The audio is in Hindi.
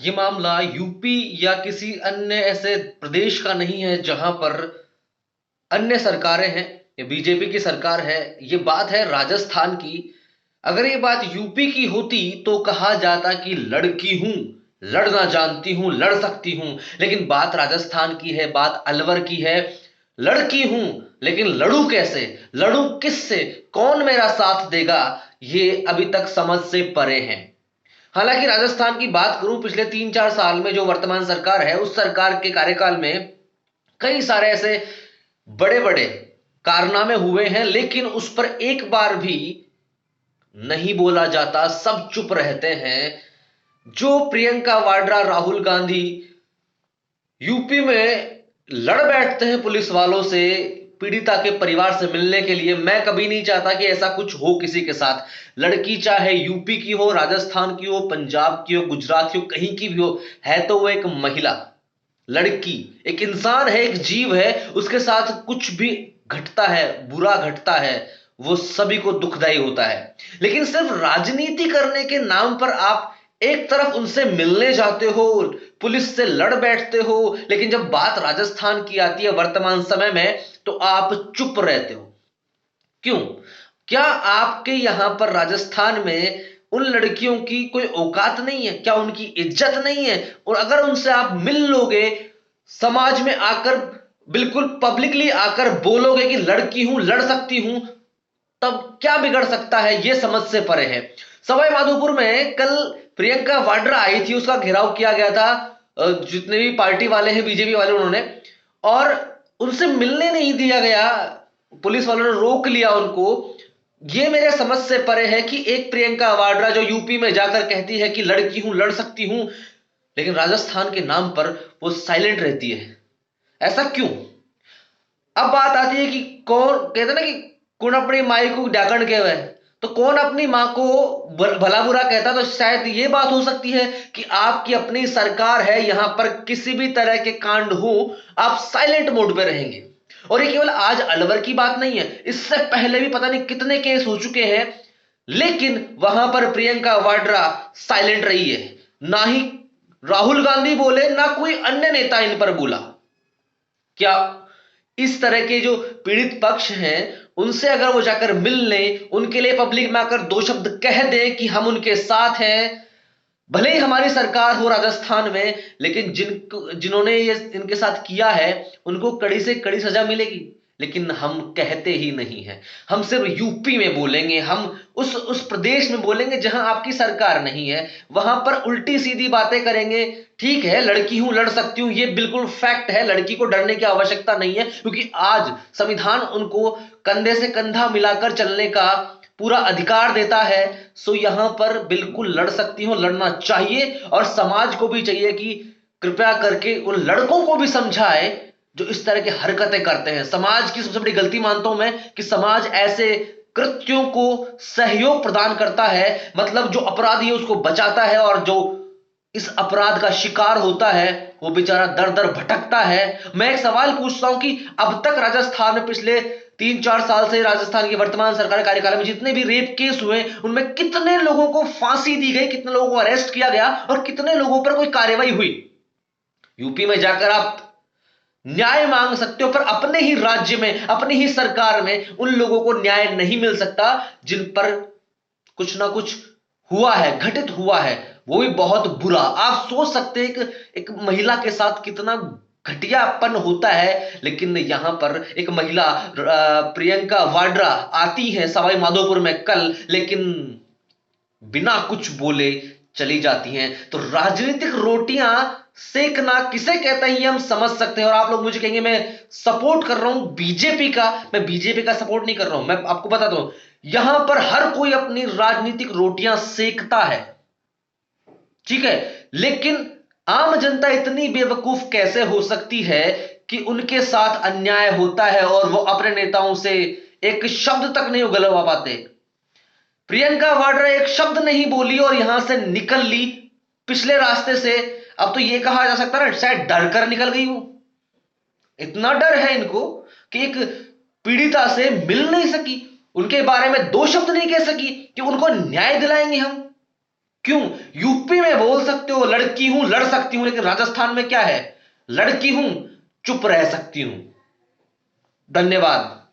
ये मामला यूपी या किसी अन्य ऐसे प्रदेश का नहीं है जहां पर अन्य सरकारें हैं या बीजेपी की सरकार है। ये बात है राजस्थान की। अगर ये बात यूपी की होती तो कहा जाता कि लड़की हूं, लड़ना जानती हूं, लड़ सकती हूं। लेकिन बात राजस्थान की है, बात अलवर की है। लड़की हूं, लेकिन लड़ू कैसे, लड़ू किससे, कौन मेरा साथ देगा, ये अभी तक समझ से परे है। हालांकि राजस्थान की बात करूं, पिछले 3-4 साल में जो वर्तमान सरकार है, उस सरकार के कार्यकाल में कई सारे ऐसे बड़े बड़े कारनामे हुए हैं, लेकिन उस पर एक बार भी नहीं बोला जाता, सब चुप रहते हैं। जो प्रियंका वाड्रा, राहुल गांधी यूपी में लड़ बैठते हैं पुलिस वालों से, पीड़िता के परिवार से मिलने के लिए, मैं कभी नहीं चाहता कि ऐसा कुछ हो किसी के साथ। लड़की चाहे यूपी की हो, राजस्थान की हो, पंजाब की हो, गुजरात की हो, कहीं की भी हो, है तो वो एक महिला। लड़की एक इंसान है, एक जीव है। उसके साथ कुछ भी घटता है, बुरा घटता है, वो सभी को दुखदाई होता है। लेकिन सिर्फ राजनीति करने के नाम पर आप एक तरफ उनसे मिलने जाते हो, पुलिस से लड़ बैठते हो, लेकिन जब बात राजस्थान की आती है वर्तमान समय में, तो आप चुप रहते हो। क्यों? क्या आपके यहां पर राजस्थान में उन लड़कियों की कोई औकात नहीं है? क्या उनकी इज्जत नहीं है? और अगर उनसे आप मिल लोगे, समाज में आकर बिल्कुल पब्लिकली आकर बोलोगे कि लड़की हूं, लड़ सकती हूं, तब क्या बिगड़ सकता है? यह समझ से परे है। सवाई माधोपुर में कल प्रियंका वाड्रा आई थी, उसका घेराव किया गया था जितने भी पार्टी वाले हैं, बीजेपी वाले, उन्होंने, और उनसे मिलने नहीं दिया गया। पुलिस वालों ने रोक लिया उनको। ये मेरे समझ से परे है कि एक प्रियंका वाड्रा जो यूपी में जाकर कहती है कि लड़की हूं, लड़ सकती हूं, लेकिन राजस्थान के नाम पर वो साइलेंट रहती है। ऐसा क्यों? अब बात आती है कि कौन कहते हैं ना कि कौन अपनी माई को डाकण के हुए, तो कौन अपनी मां को भला बुरा कहता। तो शायद ये बात हो सकती है कि आपकी अपनी सरकार है, यहां पर किसी भी तरह के कांड हो, आप साइलेंट मोड पे रहेंगे। और ये केवल आज अलवर की बात नहीं है, इससे पहले भी पता नहीं कितने केस हो चुके हैं, लेकिन वहां पर प्रियंका वाड्रा साइलेंट रही है। ना ही राहुल गांधी बोले, ना कोई अन्य नेता इन पर बोला। क्या इस तरह के जो पीड़ित पक्ष हैं, उनसे अगर वो जाकर मिल लें, उनके लिए पब्लिक में आकर दो शब्द कह दें कि हम उनके साथ हैं, भले ही हमारी सरकार हो राजस्थान में, लेकिन जिन्होंने ये इनके साथ किया है, उनको कड़ी से कड़ी सजा मिलेगी। लेकिन हम कहते ही नहीं हैं। हम सिर्फ यूपी में बोलेंगे, हम उस प्रदेश में बोलेंगे जहां आपकी सरकार नहीं है, वहां पर उल्टी सीधी बातें करेंगे। ठीक है, लड़की हूं, लड़ सकती हूं, ये बिल्कुल फैक्ट है, लड़की को डरने की आवश्यकता नहीं है, क्योंकि आज संविधान उनको कंधे से कंधा मिलाकर चलने का पूरा अधिकार देता है। सो यहां पर बिल्कुल लड़ सकती हो, लड़ना चाहिए। और समाज को भी चाहिए कि कृपया करके उन लड़कों को भी समझाए जो इस तरह की हरकतें करते हैं। समाज की सबसे बड़ी गलती मानता हूं मैं कि समाज ऐसे कृत्यों को सहयोग प्रदान करता है, मतलब जो अपराधी है उसको बचाता है, और जो इस अपराध का शिकार होता है वो बेचारा दर दर भटकता है। मैं एक सवाल पूछता हूं कि अब तक राजस्थान में पिछले 3-4 साल से राजस्थान की वर्तमान सरकार कार्यकाल में जितने भी रेप केस हुए, उनमें कितने लोगों को फांसी दी गई, कितने लोगों को अरेस्ट किया गया, और कितने लोगों पर कोई कार्रवाई हुई? यूपी में जाकर आप न्याय मांग सकते हो, पर अपने ही राज्य में, अपनी ही सरकार में उन लोगों को न्याय नहीं मिल सकता जिन पर कुछ ना कुछ हुआ है, घटित हुआ है, वो भी बहुत बुरा। आप सोच सकते हैं एक महिला के साथ कितना घटियापन होता है। लेकिन यहां पर एक महिला प्रियंका वाड्रा आती है सवाई माधोपुर में कल, लेकिन बिना कुछ बोले चली जाती हैं। तो राजनीतिक रोटियां सेकना किसे कहते हैं ये हम समझ सकते हैं। और आप लोग मुझे कहेंगे मैं सपोर्ट कर रहा हूं बीजेपी का, मैं बीजेपी का सपोर्ट नहीं कर रहा हूं। मैं आपको बताता हूं, यहां पर हर कोई अपनी राजनीतिक रोटियां सेकता है, ठीक है, लेकिन आम जनता इतनी बेवकूफ कैसे हो सकती है कि उनके साथ अन्याय होता है और वो अपने नेताओं से एक शब्द तक नहीं उगलवा पाते। प्रियंका वाड्रा एक शब्द नहीं बोली और यहां से निकल ली पिछले रास्ते से। अब तो यह कहा जा सकता है ना, शायद डर कर निकल गई वो। इतना डर है इनको कि एक पीड़िता से मिल नहीं सकी, उनके बारे में दो शब्द नहीं कह सकी कि उनको न्याय दिलाएंगे हम। क्यों? यूपी में बोल सकते हो लड़की हूं, लड़ सकती हूं, लेकिन राजस्थान में क्या है? लड़की हूं, चुप रह सकती हूं। धन्यवाद।